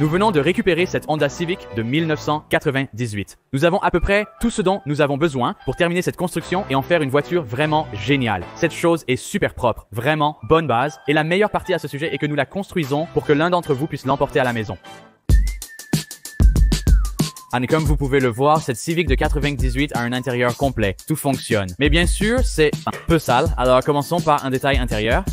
Nous venons de récupérer cette Honda Civic de 1998. Nous avons à peu près tout ce dont nous avons besoin pour terminer cette construction et en faire une voiture vraiment géniale. Cette chose est super propre, vraiment bonne base, et la meilleure partie à ce sujet est que nous la construisons pour que l'un d'entre vous puisse l'emporter à la maison. Et comme vous pouvez le voir, cette Civic de 98 a un intérieur complet. Tout fonctionne. Mais bien sûr, c'est un peu sale. Alors commençons par un détail intérieur.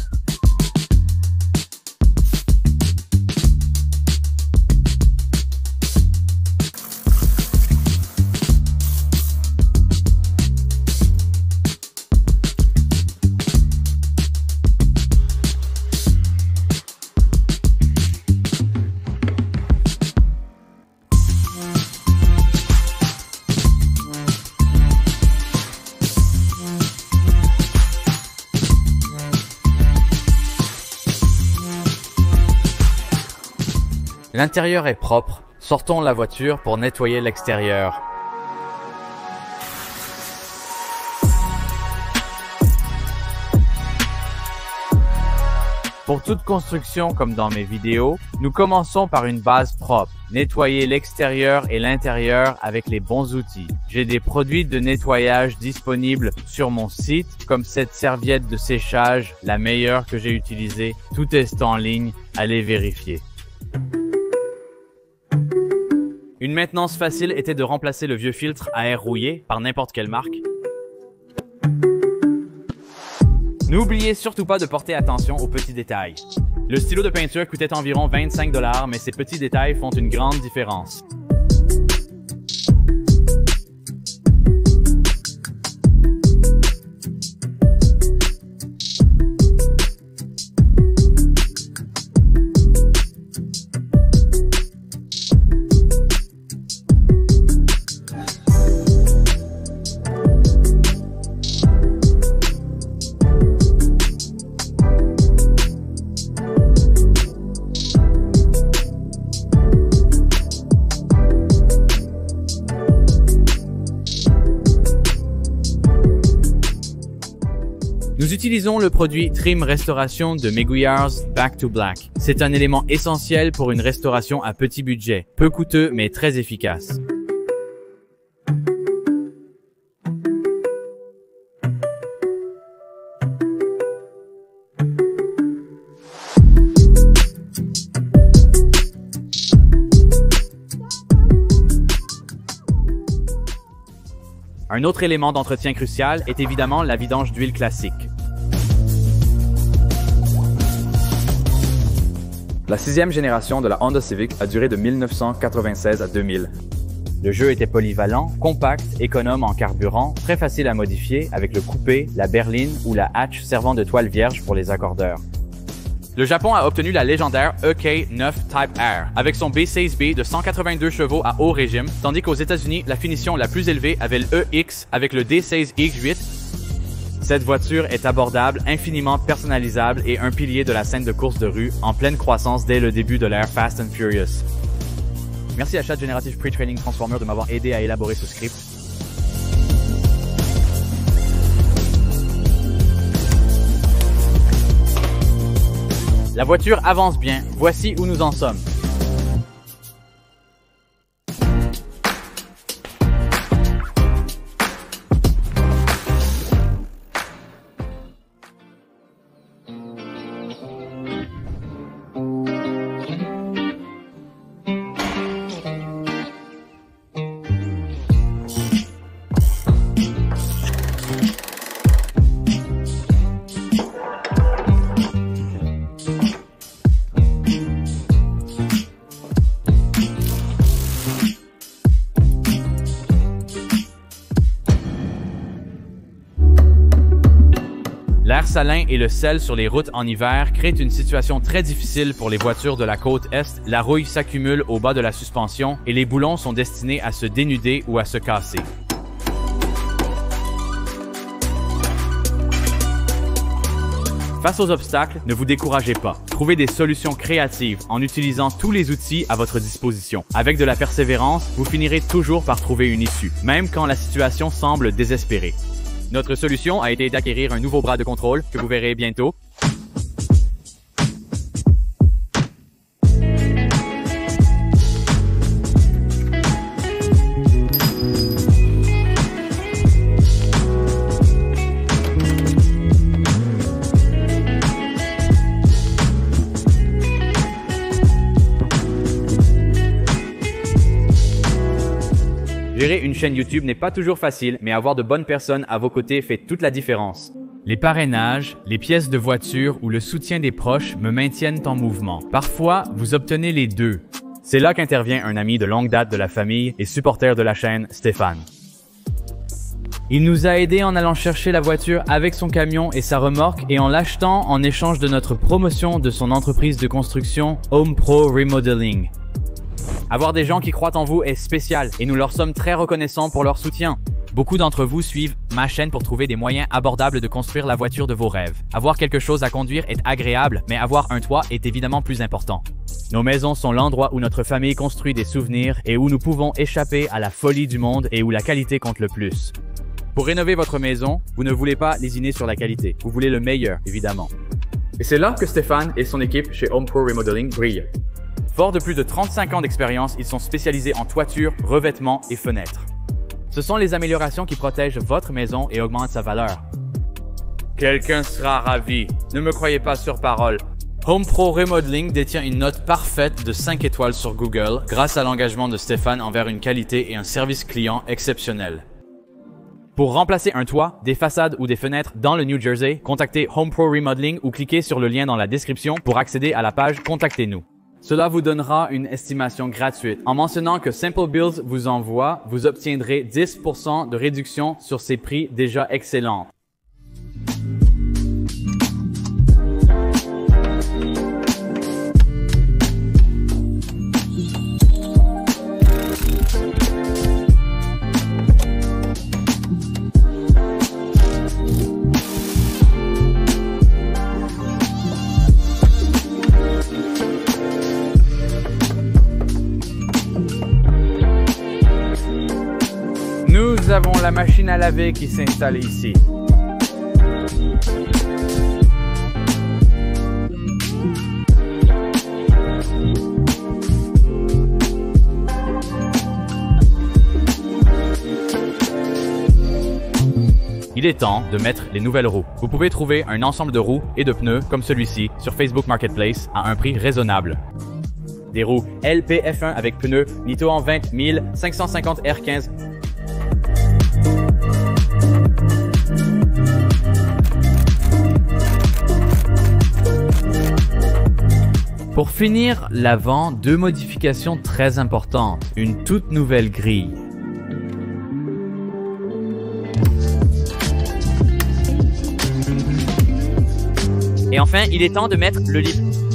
L'intérieur est propre. Sortons la voiture pour nettoyer l'extérieur. Pour toute construction comme dans mes vidéos, nous commençons par une base propre. Nettoyer l'extérieur et l'intérieur avec les bons outils. J'ai des produits de nettoyage disponibles sur mon site, comme cette serviette de séchage, la meilleure que j'ai utilisée. Tout est en ligne, allez vérifier. Une maintenance facile était de remplacer le vieux filtre à air rouillé par n'importe quelle marque. N'oubliez surtout pas de porter attention aux petits détails. Le stylo de peinture coûtait environ 25 $, mais ces petits détails font une grande différence. Nous utilisons le produit Trim Restauration de Meguiar's Back to Black. C'est un élément essentiel pour une restauration à petit budget, peu coûteux mais très efficace. Un autre élément d'entretien crucial est évidemment la vidange d'huile classique. La 6e génération de la Honda Civic a duré de 1996 à 2000. Le jeu était polyvalent, compact, économe en carburant, très facile à modifier avec le coupé, la berline ou la hatch servant de toile vierge pour les accordeurs. Le Japon a obtenu la légendaire EK9 Type R avec son B16B de 182 chevaux à haut régime, tandis qu'aux États-Unis, la finition la plus élevée avait le EX avec le D16X8. Cette voiture est abordable, infiniment personnalisable et un pilier de la scène de course de rue en pleine croissance dès le début de l'ère Fast and Furious. Merci à Chat Generative Pre-Training Transformer de m'avoir aidé à élaborer ce script. La voiture avance bien, voici où nous en sommes. L'air salin et le sel sur les routes en hiver créent une situation très difficile pour les voitures de la côte Est. La rouille s'accumule au bas de la suspension et les boulons sont destinés à se dénuder ou à se casser. Face aux obstacles, ne vous découragez pas. Trouvez des solutions créatives en utilisant tous les outils à votre disposition. Avec de la persévérance, vous finirez toujours par trouver une issue, même quand la situation semble désespérée. Notre solution a été d'acquérir un nouveau bras de contrôle que vous verrez bientôt. Gérer une chaîne YouTube n'est pas toujours facile, mais avoir de bonnes personnes à vos côtés fait toute la différence. Les parrainages, les pièces de voiture ou le soutien des proches me maintiennent en mouvement. Parfois, vous obtenez les deux. C'est là qu'intervient un ami de longue date de la famille et supporter de la chaîne, Stéphane. Il nous a aidés en allant chercher la voiture avec son camion et sa remorque et en l'achetant en échange de notre promotion de son entreprise de construction Home Pro Remodeling. Avoir des gens qui croient en vous est spécial et nous leur sommes très reconnaissants pour leur soutien. Beaucoup d'entre vous suivent ma chaîne pour trouver des moyens abordables de construire la voiture de vos rêves. Avoir quelque chose à conduire est agréable, mais avoir un toit est évidemment plus important. Nos maisons sont l'endroit où notre famille construit des souvenirs et où nous pouvons échapper à la folie du monde et où la qualité compte le plus. Pour rénover votre maison, vous ne voulez pas lésiner sur la qualité. Vous voulez le meilleur, évidemment. Et c'est là que Stéphane et son équipe chez Home Pro Remodeling brillent. Forts de plus de 35 ans d'expérience, ils sont spécialisés en toiture, revêtements et fenêtres. Ce sont les améliorations qui protègent votre maison et augmentent sa valeur. Quelqu'un sera ravi. Ne me croyez pas sur parole. Home Pro Remodeling détient une note parfaite de 5 étoiles sur Google grâce à l'engagement de Stéphane envers une qualité et un service client exceptionnel. Pour remplacer un toit, des façades ou des fenêtres dans le New Jersey, contactez Home Pro Remodeling ou cliquez sur le lien dans la description pour accéder à la page Contactez-nous. Cela vous donnera une estimation gratuite. En mentionnant que Simple Builds vous envoie, vous obtiendrez 10% de réduction sur ces prix déjà excellents. Nous avons la machine à laver qui s'installe ici. Il est temps de mettre les nouvelles roues. Vous pouvez trouver un ensemble de roues et de pneus comme celui-ci sur Facebook Marketplace à un prix raisonnable. Des roues LPF1 avec pneus Nitto en 20 550 R15. Pour finir l'avant, deux modifications très importantes. Une toute nouvelle grille. Et enfin, il est temps de mettre le lit.